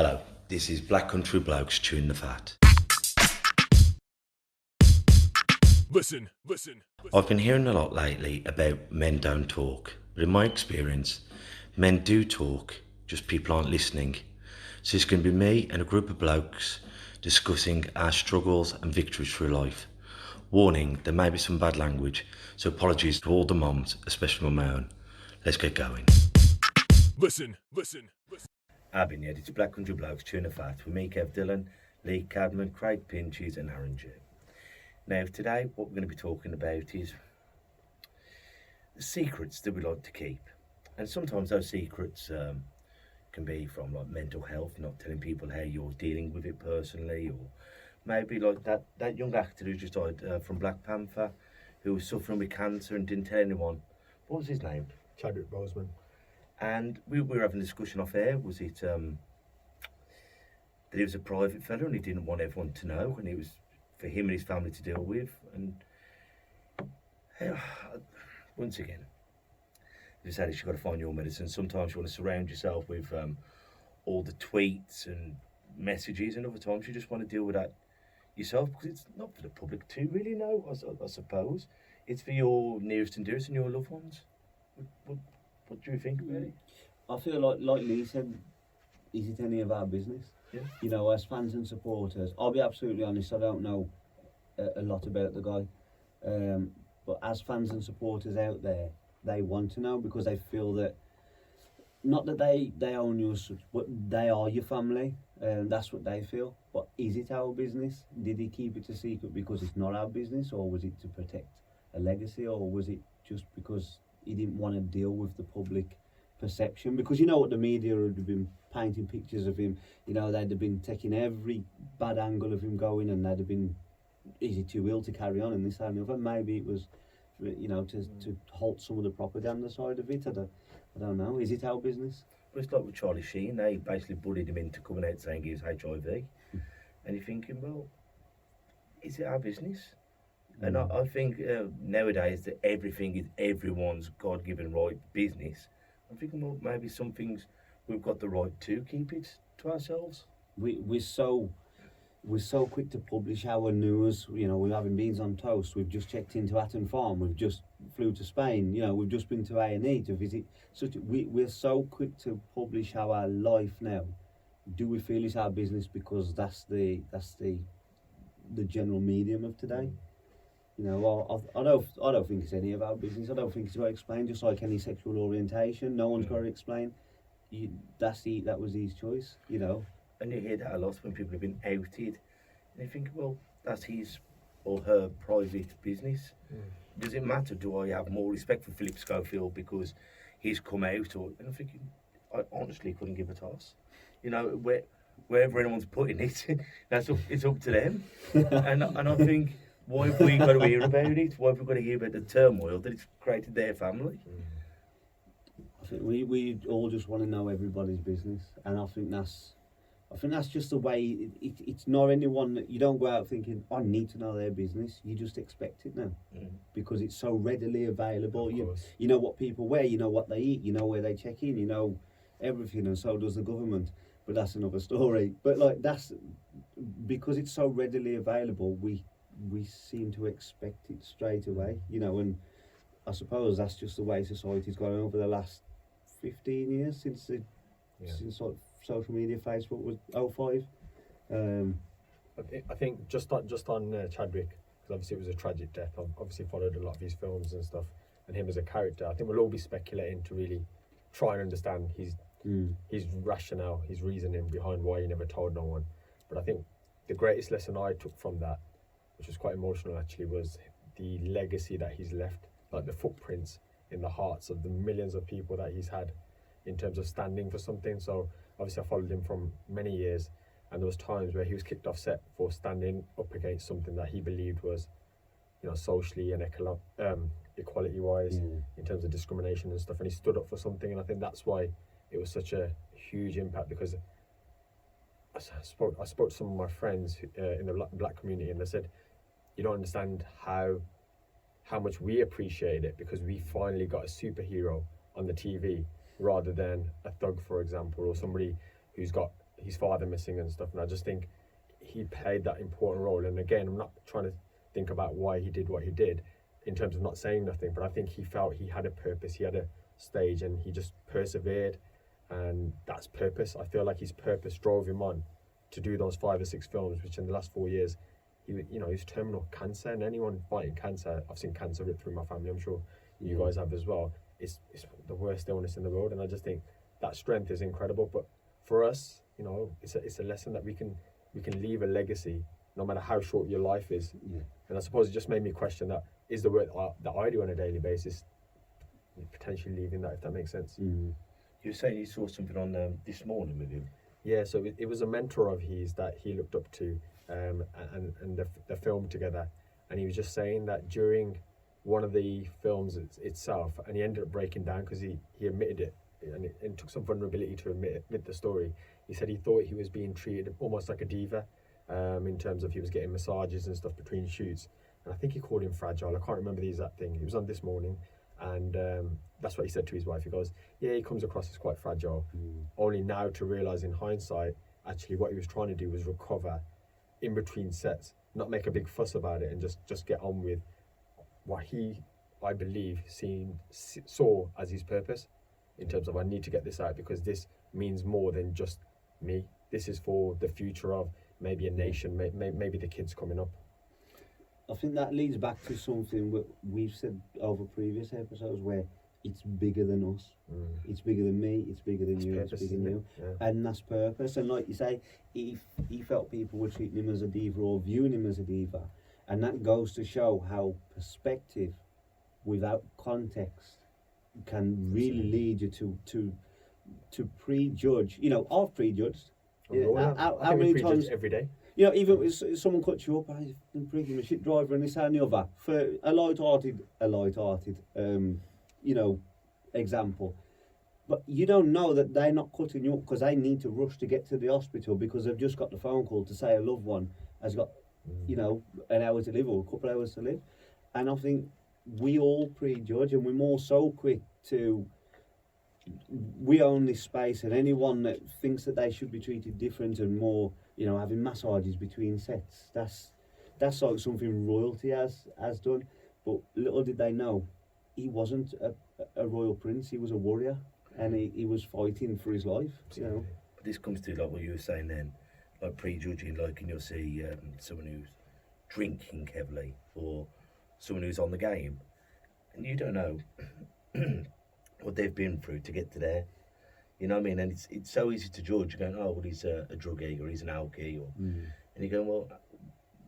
Hello, this is Black Country Blokes chewing the fat. Listen. I've been hearing a lot lately about men don't talk, but in my experience, men do talk, just people aren't listening. So it's going to be me and a group of blokes discussing our struggles and victories through life. Warning, there may be some bad language, so apologies to all the moms, especially my own. Let's get going. Listen. I've been here, it's Black Country Blokes chewing the fat with me, Kev Dillon, Lee Cadman, Craig Pinches and Aren Deu. Now today what we're going to be talking about is the secrets that we like to keep. And sometimes those secrets can be from like mental health, not telling people how you're dealing with it personally, or maybe like that young actor who just died from Black Panther, who was suffering with cancer and didn't tell anyone. What was his name? Chadwick Boseman. And we were having a discussion off air. Was it that he was a private fellow and he didn't want everyone to know, and it was for him and his family to deal with? And once again, you said you've got to find your medicine. Sometimes you want to surround yourself with all the tweets and messages, and other times you just want to deal with that yourself, because it's not for the public to really know, I suppose. It's for your nearest and dearest and your loved ones. What do you think about it? I feel like Lee said, is it any of our business? Yeah. You know, as fans and supporters, I'll be absolutely honest, I don't know a lot about the guy. But as fans and supporters out there, they want to know, because they feel that, not that they own you, but they are your family. That's what they feel. But is it our business? Did he keep it a secret because it's not our business, or was it to protect a legacy, or was it just because he didn't want to deal with the public perception? Because you know what, the media would have been painting pictures of him, you know, they'd have been taking every bad angle of him going, and they'd have been, is he too ill to carry on, and this and the other. Maybe it was, you know, to halt some of the propaganda side of it. I don't know. Is it our business? But it's like with Charlie Sheen, they basically bullied him into coming out saying he was HIV. And you're thinking, well, is it our business? And I think nowadays that everything is everyone's God-given right business. I'm thinking, well, maybe some things we've got the right to keep it to ourselves. We're so quick to publish our news. You know, we're having beans on toast. We've just checked into Hatton Farm. We've just flew to Spain. You know, we've just been to A&E to visit. We're so quick to publish our life now. Do we feel it's our business because that's the general medium of today? You know, I don't think it's any of our business. I don't think it's got to explain. Just like any sexual orientation, no one's got to explain. That was his choice. You know. And you hear that a lot when people have been outed, and you think, well, that's his or her private business. Does it matter? Do I have more respect for Philip Schofield because he's come out? Or, and I'm thinking, I honestly couldn't give a toss. You know, wherever anyone's putting it, it's up to them. and I think, why have we got to hear about it? Why have we got to hear about the turmoil that it's created their family? I think we all just want to know everybody's business, and I think that's just the way. It's not anyone that you don't go out thinking, I need to know their business. You just expect it now, because it's so readily available. You know what people wear, you know what they eat, you know where they check in, you know everything, and so does the government. But that's another story. But like, that's because it's so readily available. We seem to expect it straight away, you know. And I suppose that's just the way society's gone over the last 15 years since like social media. Facebook was 05. I think just on Chadwick, because obviously it was a tragic death. I've obviously followed a lot of his films and stuff, and him as a character. I think we'll all be speculating to really try and understand his rationale, his reasoning behind why he never told no one. But I think the greatest lesson I took from that, which was quite emotional actually, was the legacy that he's left, like the footprints in the hearts of the millions of people that he's had in terms of standing for something. So obviously I followed him from many years, and there was times where he was kicked off set for standing up against something that he believed was, you know, socially and equality wise, in terms of discrimination and stuff, and he stood up for something. And I think that's why it was such a huge impact, because I spoke to some of my friends in the black community, and they said, you don't understand how much we appreciate it, because we finally got a superhero on the TV rather than a thug, for example, or somebody who's got his father missing and stuff, and I just think he played that important role. And again, I'm not trying to think about why he did what he did in terms of not saying nothing, but I think he felt he had a purpose, he had a stage, and he just persevered, and that's purpose. I feel like his purpose drove him on to do those 5 or 6 films, which in the last 4 years, he's terminal cancer, and anyone fighting cancer, I've seen cancer rip through my family, I'm sure you guys have as well. It's the worst illness in the world, and I just think that strength is incredible. But for us, it's a lesson that we can leave a legacy, no matter how short your life is. Yeah. And I suppose it just made me question that is the work that I do on a daily basis, potentially leaving that, if that makes sense. Mm. You were saying you saw something on this morning with him. Yeah, so it was a mentor of his that he looked up to, and the film together, and he was just saying that during one of the films itself, and he ended up breaking down because he admitted it, and it took some vulnerability to admit the story. He said he thought he was being treated almost like a diva, in terms of he was getting massages and stuff between shoots, and I think he called him fragile. I can't remember the exact thing. It was on This Morning, and that's what he said to his wife. He goes, yeah, he comes across as quite fragile. Only now to realise in hindsight, actually what he was trying to do was recover in between sets, not make a big fuss about it, and just get on with what he, I believe, saw as his purpose, in terms of I need to get this out because this means more than just me. This is for the future of maybe a nation, maybe the kids coming up. I think that leads back to something we've said over previous episodes, where it's bigger than us. It's bigger than me, it's bigger than you, purpose, it's bigger than you. Yeah. And that's purpose. And like you say, he felt people were treating him as a diva or viewing him as a diva. And that goes to show how perspective without context can really lead you to prejudge. I've prejudged. How many times every day? Even if someone cuts you up, I'm freaking a shit driver and this and the other, for a light-hearted, example. But you don't know that they're not cutting you up because they need to rush to get to the hospital because they've just got the phone call to say a loved one has got, an hour to live or a couple of hours to live. And I think we all prejudge, and we're more so quick to, we own this space, and anyone that thinks that they should be treated different and more, having massages between sets, that's like something royalty has done. But little did they know, he wasn't a royal prince, he was a warrior, and he was fighting for his life. But this comes to like what you were saying then, like prejudging, like, and you'll see someone who's drinking heavily or someone who's on the game, and you don't know what they've been through to get to there. You know what I mean? And it's so easy to judge, going, oh, well, he's a druggie or he's an alkie, and you're going, well,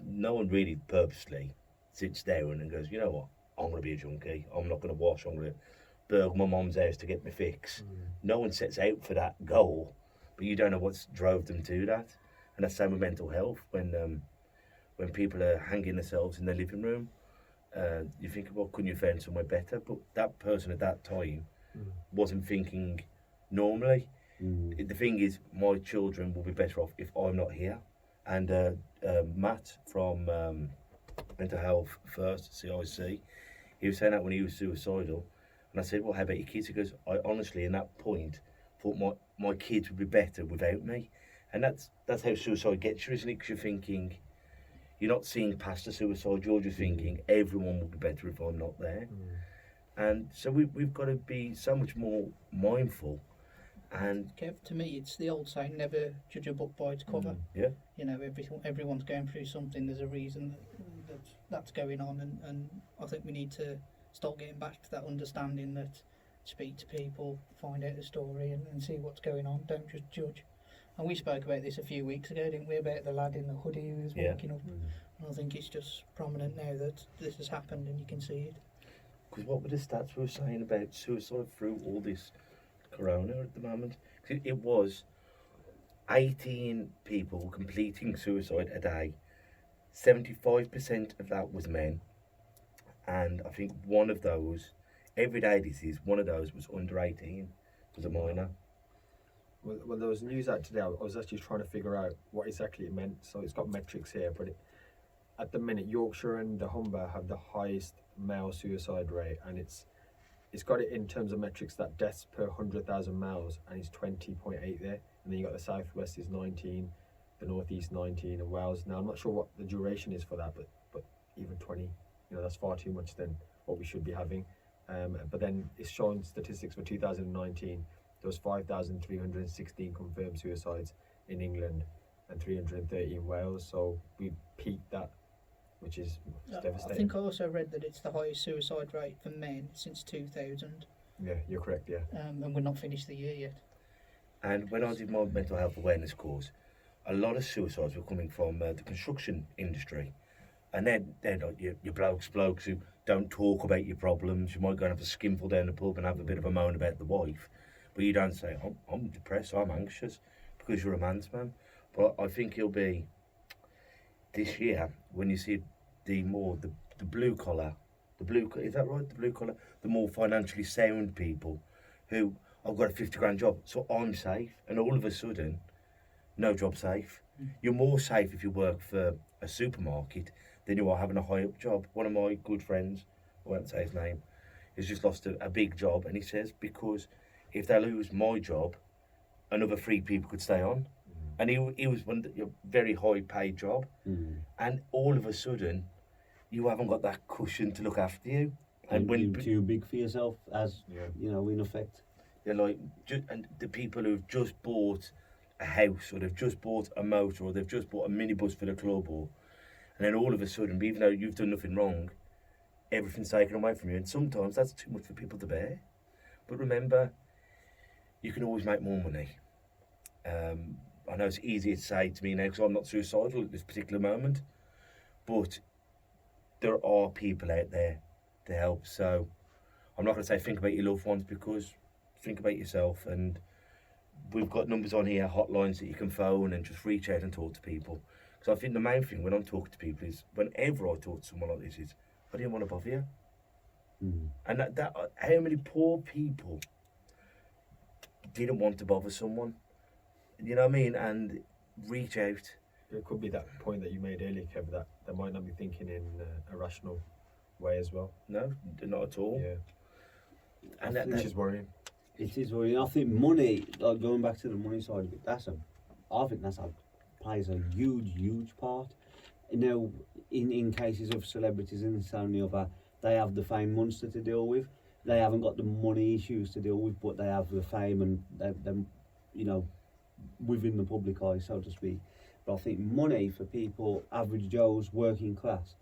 no one really purposely sits there and goes, you know what, I'm going to be a junkie, I'm not going to wash, I'm going to burgle my mum's house to get my fix. No one sets out for that goal, but you don't know what's drove them to that. And that's the same with mental health. When people are hanging themselves in their living room, you think, well, couldn't you find somewhere better? But that person at that time wasn't thinking normally. The thing is, my children will be better off if I'm not here. And Matt from Mental Health First, CIC, he was saying that when he was suicidal. And I said, well, how about your kids? He goes, I honestly, in that point, thought my kids would be better without me. And that's how suicide gets you, isn't it? Because you're thinking, you're not seeing past the suicide, you're just thinking everyone will be better if I'm not there. And so we've got to be so much more mindful. And Kev, to me, it's the old saying, never judge a book by its cover. Yeah. Everyone's going through something, there's a reason that's going on, and I think we need to start getting back to that understanding that speak to people, find out the story and see what's going on, don't just judge. And we spoke about this a few weeks ago, didn't we, about the lad in the hoodie who was walking up. And I think it's just prominent now that this has happened and you can see it. Because what were the stats we were saying about suicide through all this corona at the moment? It was 18 people completing suicide a day. 75% of that was men. And I think one of those, every day this is, one of those was under 18, was a minor. Well, there was news out today. I was actually trying to figure out what exactly it meant. So it's got metrics here, but at the minute, Yorkshire and the Humber have the highest male suicide rate, and it's got it in terms of metrics that deaths per 100,000 males, and it's 20.8 there. and then you got the southwest is 19, the northeast 19, and Wales. Now I'm not sure what the duration is for that, but even 20, that's far too much than what we should be having. But then it's showing statistics for 2019. There was 5,316 confirmed suicides in England and 330 in Wales. So we peaked that, which is devastating. I think I also read that it's the highest suicide rate for men since 2000. Yeah, you're correct. Yeah. And we're not finished the year yet. And when I did my mental health awareness course, a lot of suicides were coming from the construction industry. And they're like your blokes who don't talk about your problems. You might go and have a skinful down the pub and have a bit of a moan about the wife, but you don't say, I'm depressed, I'm anxious, because you're a man's man. But I think it'll be this year when you see the blue collar, is that right? The blue collar, the more financially sound people who, I've got a 50 grand job, so I'm safe, and all of a sudden, no job safe. You're more safe if you work for a supermarket than you are having a high up job. One of my good friends, I won't say his name, has just lost a big job, and he says, because if they lose my job, another 3 people could stay on. And he was one a very high paid job, and all of a sudden you haven't got that cushion to look after you, and when you're too big for yourself, as in effect. They're like, and the people who've just bought a house, or they've just bought a motor, or they've just bought a minibus for the club, and then all of a sudden, even though you've done nothing wrong, everything's taken away from you, and sometimes that's too much for people to bear. But remember, you can always make more money. I know it's easier to say to me now because I'm not suicidal at this particular moment, but there are people out there to help. So I'm not going to say think about your loved ones, because think about yourself. And we've got numbers on here, hotlines that you can phone and just reach out and talk to people. Because I think the main thing when I'm talking to people is, whenever I talk to someone like this, is I didn't want to bother you. And that how many poor people didn't want to bother someone, you know what I mean, and reach out. It could be that point that you made earlier, Kev, that they might not be thinking in a rational way as well. No, not at all. Yeah. And Which is worrying. It is worrying. I think money, like going back to the money side of it, I think that plays a huge part. Now, in cases of celebrities and this and the other, they have the fame monster to deal with. They haven't got the money issues to deal with, but they have the fame and them, within the public eye, so to speak. But I think money for people, average Joes, working class,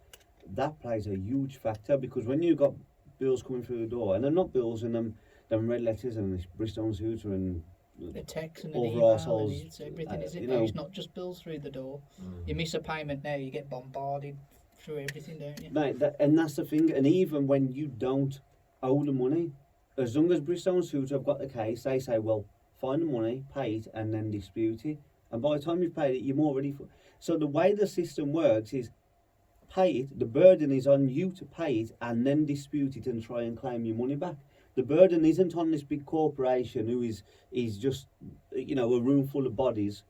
that plays a huge factor, because when you've got bills coming through the door, and they're not bills in them red letters and this Bristol Suitor and the text and an over email, arseholes, and it's everything, is it? Now it's not just bills through the door. You miss a payment now, you get bombarded through everything, don't you? Mate, and that's the thing. And even when you don't owe the money, as long as Bristol Suitor have got the case, they say, well, find the money, pay it, and then dispute it. And by the time you've paid it, you're more ready for. So the way the system works is, pay it. The burden is on you to pay it, and then dispute it and try and claim your money back. The burden isn't on this big corporation who is just a room full of bodies.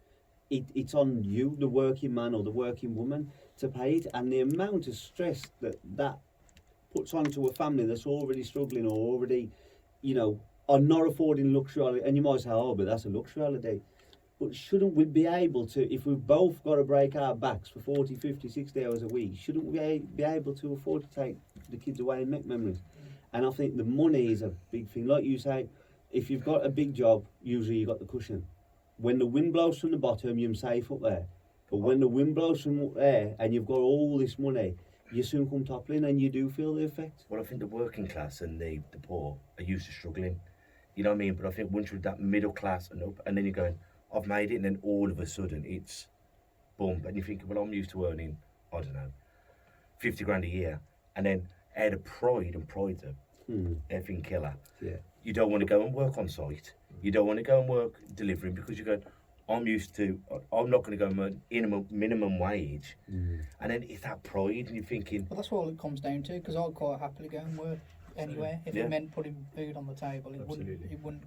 It's on you, the working man or the working woman, to pay it. And the amount of stress that puts onto a family that's already struggling or already, are not affording luxury holiday. And you might say, oh, but that's a luxury holiday. But shouldn't we be able to, if we've both got to break our backs for 40, 50, 60 hours a week, shouldn't we be able to afford to take the kids away and make memories? And I think the money is a big thing. Like you say, if you've got a big job, usually you've got the cushion. When the wind blows from the bottom, you're safe up there. But when the wind blows from up there and you've got all this money, you soon come toppling and you do feel the effect. Well, I think the working class and the poor are used to struggling. You know what I mean? But I think once you're that middle class and up, and then you're going, I've made it, and then all of a sudden it's boom. And you think, well, I'm used to earning, I don't know, 50 grand a year. And then out of pride, and pride's a effing killer. Yeah. You don't want to go and work on site. You don't want to go and work delivering, because you're going, I'm not going to go and earn minimum wage. And then it's that pride, and you're thinking... Well, that's all it comes down to, because I'd quite happily go and work anywhere. If it meant putting food on the table, it wouldn't.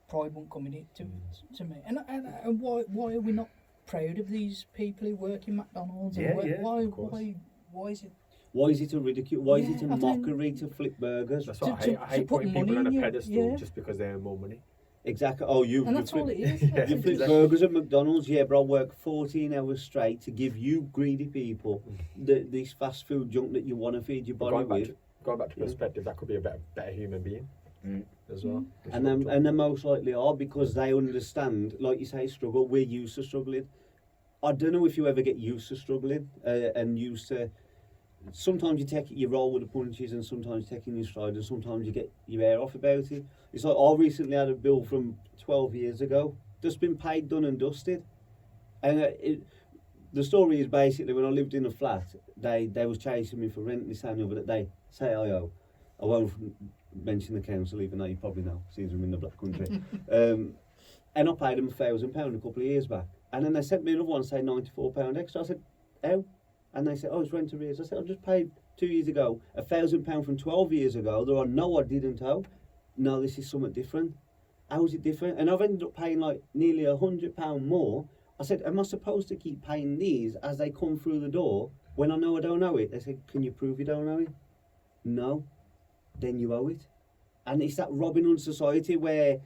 Pride wouldn't come in it to me. And why are we not proud of these people who work in McDonald's? Why is it? Why is it a ridicule? Why is it a mockery to flip burgers? That's what I hate putting people on a pedestal just because they earn more money. Exactly. Oh, you. And that's all it is. Yeah. You flip burgers at McDonald's, yeah, bro. I work 14 hours straight to give you greedy people this fast food junk that you want to feed your body with. Going back to perspective, that could be a better human being as well. And they most likely are, because they understand, like you say, struggle. We're used to struggling. I don't know if you ever get used to struggling and used to. Sometimes you roll with the punches, and sometimes you take in your stride, and sometimes you get your hair off about it. It's like I recently had a bill from 12 years ago that's been paid, done and dusted. And the story is basically, when I lived in a flat, they was chasing me for rent, this and the other, that they say I owe. I won't mention the council, even though you probably know, since I'm in the Black Country. And I paid them £1,000 a couple of years back. And then they sent me another one saying £94 extra. I said, how? And they said, oh, it's rent arrears. I said, I just paid 2 years ago £1,000 from 12 years ago. There are no, I didn't owe. No, this is something different. How is it different? And I've ended up paying like nearly £100 more. I said, am I supposed to keep paying these as they come through the door when I know I don't owe it? They said, can you prove you don't owe it? No. Then you owe it. And it's that Robin Hood society where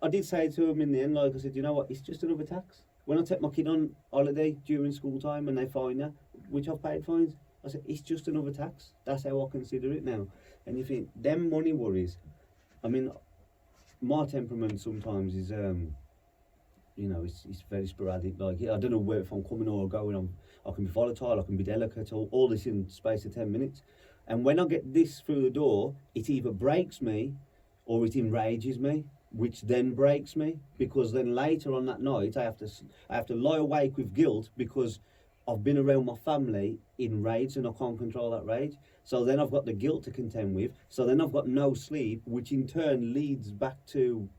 I did say to them in the end, like I said, you know what, it's just another tax. When I take my kid on holiday during school time and they fine you, which I've paid fines, I said, it's just another tax. That's how I consider it now. And you think, them money worries, I mean, my temperament sometimes is, it's very sporadic. Like, I don't know where, if I'm coming or going, I can be volatile, I can be delicate, all this in the space of 10 minutes. And when I get this through the door, it either breaks me or it enrages me, which then breaks me, because then later on that night I have to lie awake with guilt because I've been around my family enraged and I can't control that rage. So then I've got the guilt to contend with. So then I've got no sleep, which in turn leads back to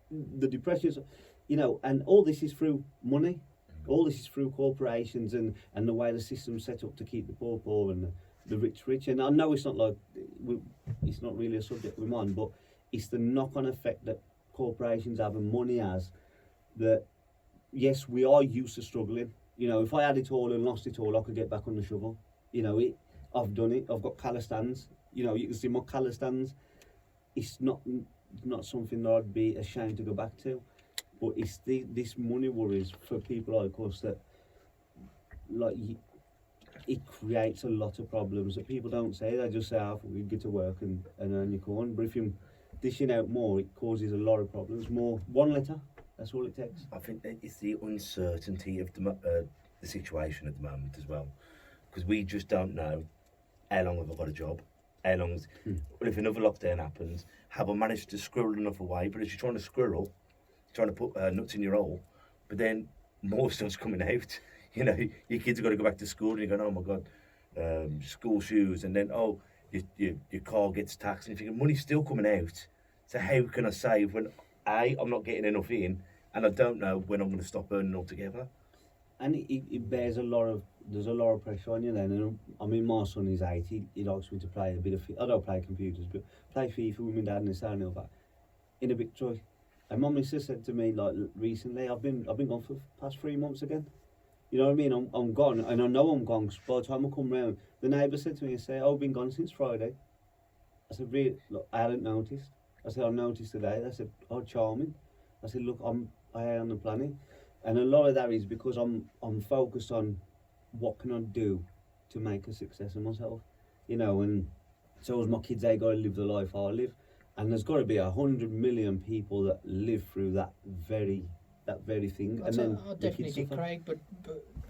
the depression. And all this is through money. All this is through corporations and the way the system's set up to keep the poor and the rich. And I know it's not really a subject we're on, but it's the knock-on effect that corporations have and money has, that yes, we are used to struggling. If I had it all and lost it all, I could get back on the shovel. I've done it. I've got callus hands. You can see my callus hands. It's not something that I'd be ashamed to go back to, but it's this money worries for people like us that, like, it creates a lot of problems that people don't say. They just say, "Oh, we get to work and earn your corn." But if you're dishing out more, it causes a lot of problems. More, one letter, that's all it takes. I think that it's the uncertainty of the situation at the moment as well, because we just don't know how long have I got a job, how long's well, if another lockdown happens, have I managed to squirrel enough away? But as you're trying to squirrel, you're trying to put nuts in your hole, but then more stuff's coming out. Your kids have got to go back to school, and you're going, oh my God, school shoes, and then your car gets taxed, and you're thinking money's still coming out. So how can I save when I'm not getting enough in, and I don't know when I'm going to stop earning altogether? And it bears there's a lot of pressure on you then. And I mean, my son is 8, he likes me to play a bit of, I don't play computers, but play FIFA with my dad and this and that, in a big Troy. And Mum and Sister said to me, like, recently, I've been gone for the past 3 months again. You know what I mean? I'm gone, and I know I'm gone, 'cause by the time I come round, the neighbour said to me, I've been gone since Friday. I said, really? Look, I hadn't noticed. I said, I noticed today. They said, oh, charming. I said, look, I am on the planet. And a lot of that is because I'm focused on what can I do to make a success of myself, and so as my kids, they got to live the life I live. And there's got to be 100 million people that live through that very thing. I definitely the kids do, suffer. Craig, but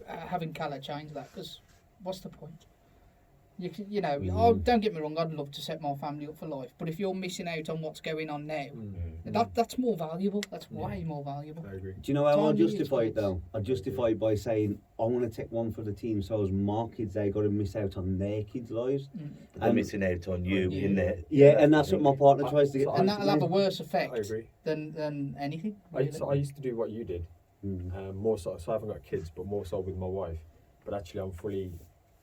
having Calla change that, because what's the point? Don't get me wrong, I'd love to set my family up for life, but if you're missing out on what's going on now, that's more valuable. That's way more valuable. I agree. Do you know how I Time justify is it though? I justify it by saying I want to take one for the team, so as my kids, they got to miss out on their kids' lives. They're missing out on you in there. Yeah, and that's what my partner tries to get. And that'll have a worse I effect agree. than anything. I used to do what you did, more so I haven't got kids, but more so with my wife. But actually, I'm fully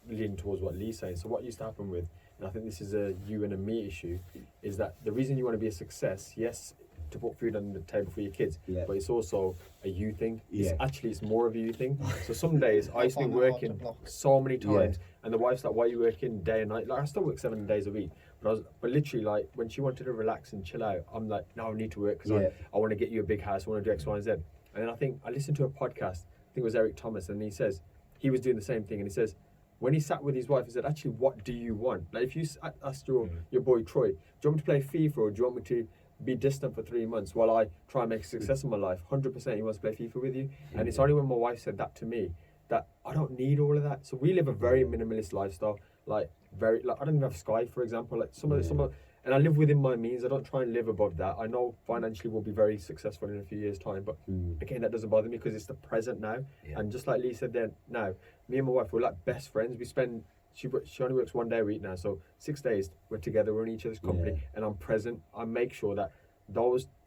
leaning towards what Lee's saying. So what used to happen with, and I think this is a you and a me issue, is that the reason you want to be a success, yes, to put food on the table for your kids, but it's also a you thing. It's more of a you thing. So some days I used to be working so many times, and the wife's like, why are you working day and night? Like, I still work 7 days a week, But literally, like, when she wanted to relax and chill out, I'm like, no, I need to work because Yeah. I want to get you a big house, I want to do X, Y, and Z. And then I think I listened to a podcast, I think it was Eric Thomas, and he says, he was doing the same thing, and he says, when he sat with his wife, he said, actually, what do you want? Like, if you asked your boy Troy, do you want me to play FIFA, or do you want me to be distant for 3 months while I try and make a success of my life? 100% he wants to play FIFA with you. And it's only when my wife said that to me that I don't need all of that. So we live a very minimalist lifestyle. Like I don't even have Sky, for example. Like some of, and I live within my means. I don't try and live above that. I know financially we'll be very successful in a few years' time, but again, that doesn't bother me because it's the present now. Yeah. And just like Lee said then, now me and my wife, we're like best friends. We spend. She only works 1 day a week now, so 6 days we're together. We're in each other's company, and I'm present. I make sure that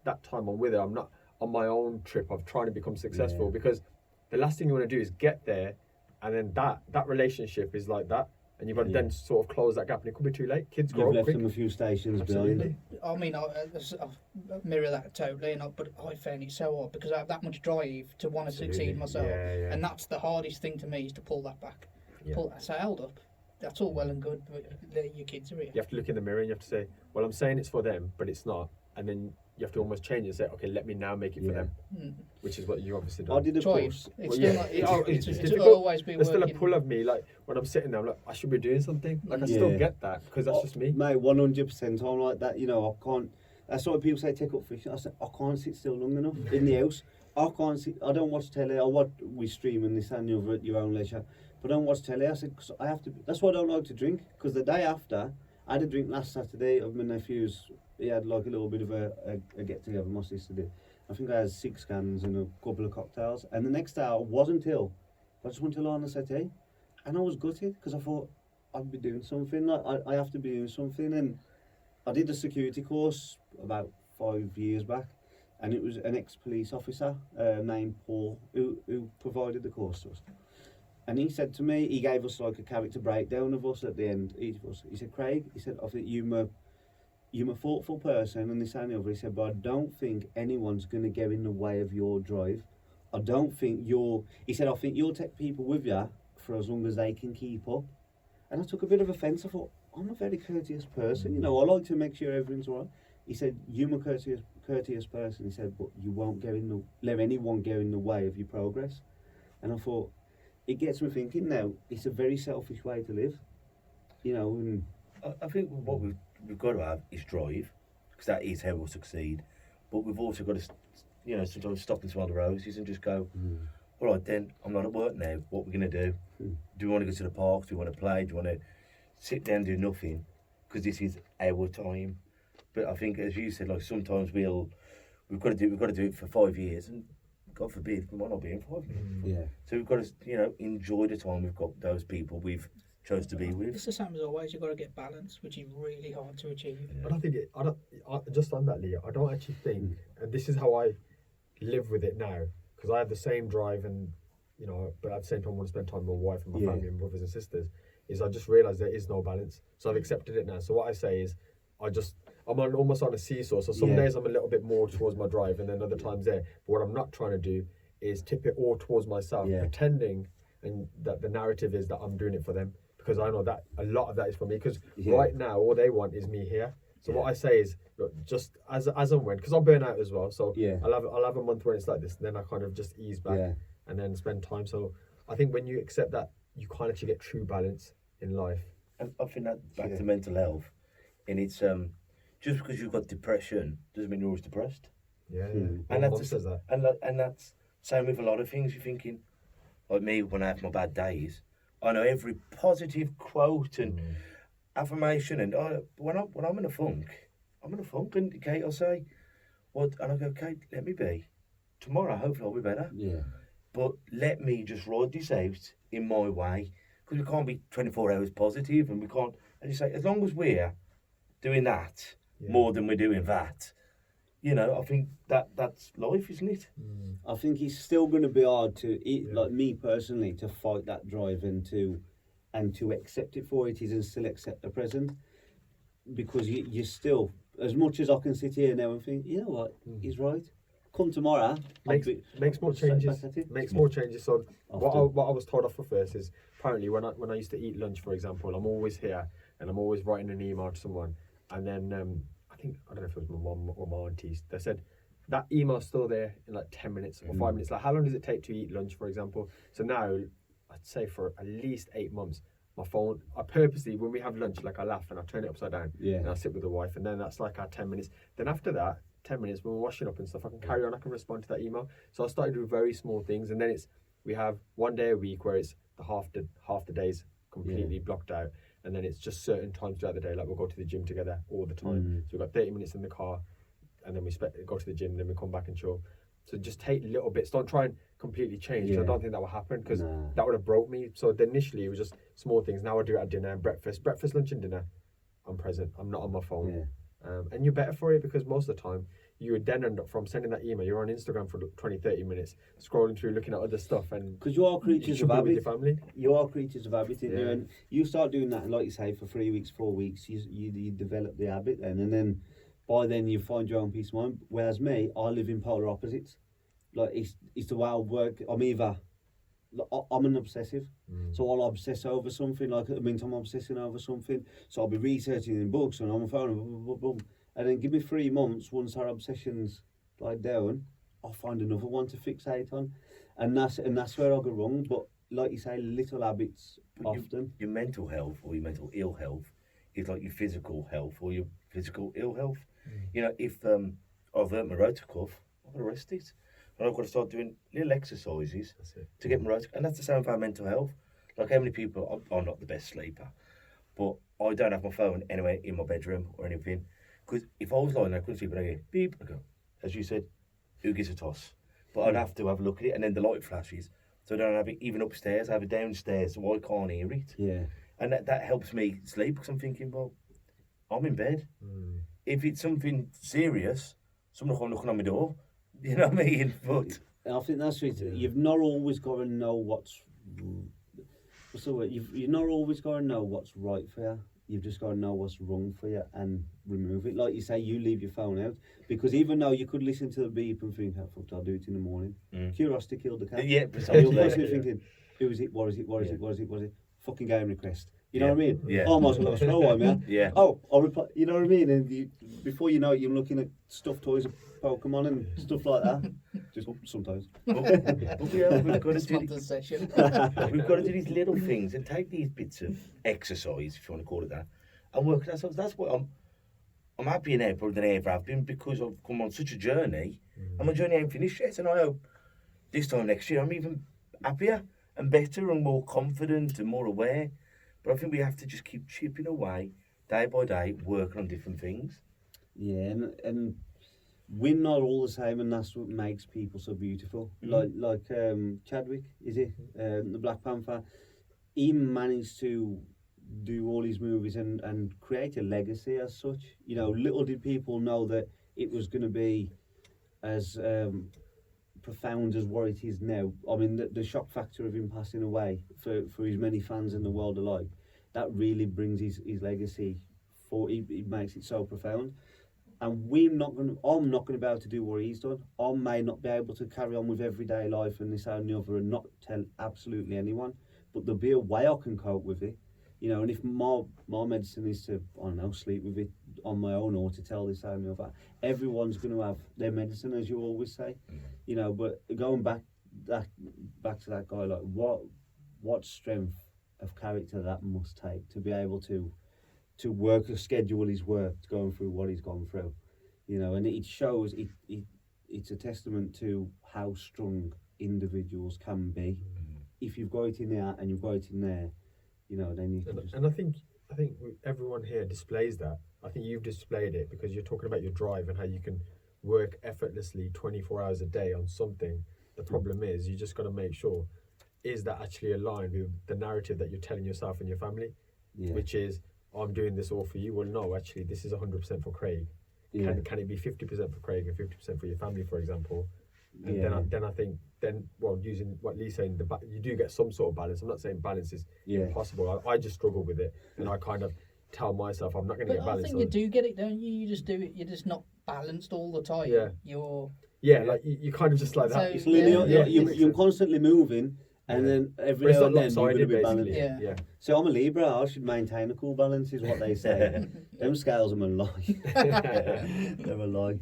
that time I'm with her, I'm not on my own trip of trying to become successful, because the last thing you want to do is get there, and then that relationship is like that, and you've got to then sort of close that gap, and it could be too late. Kids grow You've up left quick. them a few stations Absolutely. behind. I mean, I mirror that totally, but I found it so hard because I have that much drive to want to succeed myself, and that's the hardest thing to me, is to pull that back. So held up. That's all well and good, but your kids are here. You have to look in the mirror and you have to say, well, I'm saying it's for them, but it's not. And then you have to almost change it and say, okay, let me now make it for them, which is what you obviously do. I did a Try. course. It's Well, still yeah. not, it's difficult. always been There's still a working. pull of me, like when I'm sitting there, I'm like, I should be doing something. Like I still get that because that's just me. Mate, 100%. I'm like that. You know, I can't. That's why people say take up fishing. I said I can't sit still long enough in the house. I can't sit. I don't watch telly. We stream and this and the other at your own leisure. But I don't watch telly. I said, 'cause I have to. That's why I don't like to drink. Because the day after, I had a drink last Saturday of my nephew's. He had like a little bit of a get together. My sister did. I think I had 6 cans and a couple of cocktails. And the next day I wasn't ill. I just went to lie on the settee, and I was gutted because I thought I'd be doing something. Like I have to be doing something. And I did the security course about 5 years back, and it was an ex-police officer named Paul who provided the course to us. And he said to me, he gave us like a character breakdown of us at the end, each of us. He said, Craig, he said, I think you're a thoughtful person, and this and the other. He said, but I don't think anyone's going to get in the way of your drive. I don't think he said, I think you'll take people with you for as long as they can keep up. And I took a bit of offence. I thought, I'm a very courteous person, you know, I like to make sure everything's all right. He said, you're a courteous person. He said, but you won't let anyone get in the way of your progress. And I thought, it gets me thinking now, it's a very selfish way to live, you know. And I think what we've got to have is drive, because that is how we'll succeed. But we've also got to, you know, sometimes stop and smell the roses and just go, all right then, I'm not at work now, what are we going to do? Do we want to go to the park? Do we want to play? Do we want to sit down and do nothing? Because this is our time. But I think, as you said, like sometimes we've got to do it for 5 years, and God forbid, we might not be in 5 years. yeah, So we've got to, you know, enjoy the time we've got those people we've chose to be with. It's the same as always. You've got to get balance, which is really hard to achieve. I don't think just on that, Leah, I don't actually think, and this is how I live with it now, because I have the same drive, and you know, but at the same time I want to spend time with my wife and my family and brothers and sisters, is I just realise there is no balance. So I've accepted it now. So what I say is, I'm almost on a seesaw. So some days I'm a little bit more towards my drive, and then other times there. But what I'm not trying to do is tip it all towards myself, pretending and that the narrative is that I'm doing it for them, because I know that a lot of that is for me. Because right now all they want is me here. So what I say is, look, just as and when, because I'll burn out as well. So I'll have a month where it's like this, and then I kind of just ease back and then spend time. So I think when you accept that, you can't actually get true balance in life. And I think that back to mental health, and it's just because you've got depression doesn't mean you're always depressed. And that's says that. And that's same with a lot of things. You're thinking, like me, when I have my bad days, I know every positive quote and affirmation, and when I'm in a funk, and Kate will say, "What?" And I go, "Kate, let me be. Tomorrow, hopefully, I'll be better. But let me just ride this out in my way, because we can't be 24 hours positive, and we can't." As you say, as long as we're doing that more than we're doing that, you know, I think that's life, isn't it? I think it's still going to be hard to like me personally, to fight that drive and to accept it for what it is, and still accept the present, because you still, as much as I can sit here now and think, you know what, he's right. Come tomorrow, makes more changes. Makes more changes. So what I was told off for first is, apparently when I used to eat lunch, for example, I'm always here and I'm always writing an email to someone, And then I don't know if it was my mum or my aunties. They said that email's still there in like 10 minutes or 5 minutes. Like, how long does it take to eat lunch, for example? So now, I'd say for at least 8 months, my phone, I purposely, when we have lunch, like I laugh and I turn it upside down and I sit with the wife, and then that's like our 10 minutes. Then after that, 10 minutes, when we're washing up and stuff, I can carry on, I can respond to that email. So I started with very small things, and then we have 1 day a week where it's half the days completely blocked out, and then it's just certain times throughout the day, like we'll go to the gym together all the time. So we've got 30 minutes in the car, and then we go to the gym, then we come back and chill. So just take little bits. Don't try and completely change. I don't think that will happen, because that would have broke me. So initially it was just small things. Now I do it at dinner and breakfast, lunch and dinner. I'm present. I'm not on my phone. And you're better for it, because most of the time you would then end up, from sending that email, you're on Instagram for 20-30 minutes, scrolling through, looking at other stuff, and because you are creatures of habit. With your family. You are creatures of habit, and you start doing that, and like you say, for 3 weeks, 4 weeks, you develop the habit then, and then by then you find your own peace of mind. Whereas me, I live in polar opposites. Like it's the way I work. I'm an obsessive, so I'll obsess over something. Like at the meantime, I'm obsessing over something, so I'll be researching in books and on my phone, boom, boom, boom. And then give me 3 months. Once our obsessions die down, I'll find another one to fixate on, and that's where I go wrong. But like you say, little habits often. Your mental health or your mental ill health is like your physical health or your physical ill health. You know, if I've hurt my rotator cuff, I've got to rest it. And I've got to start doing little exercises to get my rotator. And that's the same for our mental health. Like, how many people, I'm not the best sleeper, but I don't have my phone anywhere in my bedroom or anything. Because if I was lying there, I couldn't sleep, and I go, beep, I go, as you said, who gives a toss? But I'd have to have a look at it, and then the light flashes. So I don't have it even upstairs, I have it downstairs, so I can't hear it. Yeah. And that helps me sleep, because I'm thinking, well, I'm in bed. If it's something serious, someone will come knocking on my door. You know what I mean? But I think that's it. You've not always got to know what's the word? You've not always got to know what's right for you. You've just got to know what's wrong for you and remove it. Like you say, you leave your phone out, because even though you could listen to the beep and think, "How fucked, I'll do it in the morning." Curiosity killed the cat. Yeah, precisely. You're constantly thinking, "Who is it? What is it? What is it? What is it? What is it?" Fucking game request. You know what I mean? Yeah. Oh, I might as well have a slow one, man. Yeah. Oh, I'll reply. You know what I mean? And before you know it, you're looking at stuffed toys of Pokemon and stuff like that. Just sometimes. But we've got to This do month's session. we've got to do these little things and take these bits of exercise, if you want to call it that, and work it ourselves. That's what I'm happier now probably than I ever have been, because I've come on such a journey, and my journey ain't finished yet. And I hope this time next year I'm even happier and better and more confident and more aware. But I think we have to just keep chipping away, day by day, working on different things. Yeah, and we're not all the same, and that's what makes people so beautiful. Like Chadwick, is it? The Black Panther. He managed to do all his movies and create a legacy as such. You know, little did people know that it was going to be as profound as what it is now. I mean, the shock factor of him passing away for his many fans in the world alike, that really brings his legacy for. It makes it so profound. And I'm not going to be able to do what he's done. I may not be able to carry on with everyday life and this and the other and not tell absolutely anyone, but there'll be a way I can cope with it. You know, and if my medicine is to, I don't know, sleep with it on my own, or to tell this and the other, everyone's going to have their medicine, as you always say. You know, but going back to that guy, like what strength of character that must take to be able to work or schedule his work, going through what he's gone through, you know, and it shows it's a testament to how strong individuals can be. If you've got it in there and you've got it in there, you know, then you can and I think everyone here displays that. I think you've displayed it, because you're talking about your drive and how you can work effortlessly 24 hours a day on something. The problem is, you just got to make sure, is that actually aligned with the narrative that you're telling yourself and your family, which is, I'm doing this all for you. Well, no, actually, this is 100% for Craig. Can it be 50% for Craig and 50% for your family, for example? And then I think, using what Lee's saying, you do get some sort of balance. I'm not saying balance is impossible. I just struggle with it, and I kind of tell myself I'm not going to get balance. I think you do get it, don't you? You just do it. You're just not balanced all the time. Yeah. You're like you kind of just like that. It's linear. You're constantly moving, And then every But it's now not and then you're going to lopsided, be basically. balanced. Yeah. Yeah. So I'm a Libra, I should maintain a cool balance, is what they say. Them scales are a lie. They're a lie.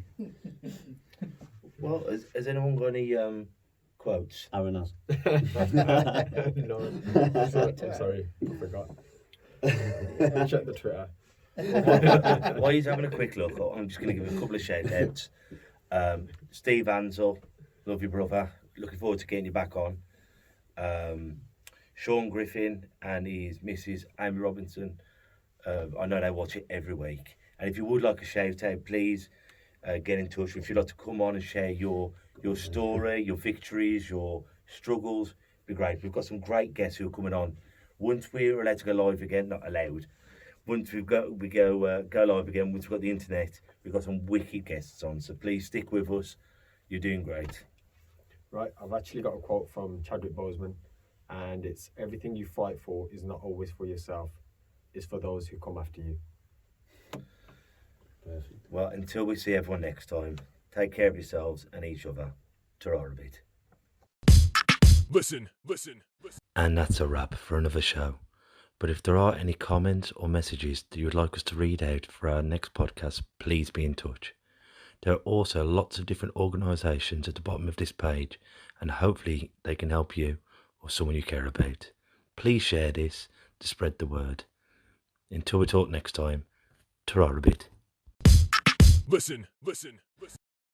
Well, has anyone got any quotes? Aaron has. No, I'm sorry, I forgot. Check the Twitter. While he's having a quick look, I'm just going to give a couple of shout outs. Steve Ansell, love your brother. Looking forward to getting you back on. Sean Griffin and his missus Amy Robinson. I know they watch it every week. And if you would like a shout out, please get in touch. If you'd like to come on and share your story, your victories, your struggles, it'd be great. We've got some great guests who are coming on. Once we're allowed to go live again, not allowed. Once we go live again. Once we've got the internet, we've got some wicked guests on. So please stick with us. You're doing great. Right, I've actually got a quote from Chadwick Boseman, and it's everything you fight for is not always for yourself, it's for those who come after you. Perfect. Well, until we see everyone next time, take care of yourselves and each other. Ta-ra a bit. Listen. And that's a wrap for another show. But if there are any comments or messages that you would like us to read out for our next podcast, please be in touch. There are also lots of different organisations at the bottom of this page, and hopefully they can help you or someone you care about. Please share this to spread the word. Until we talk next time, ta-ra a bit. Listen.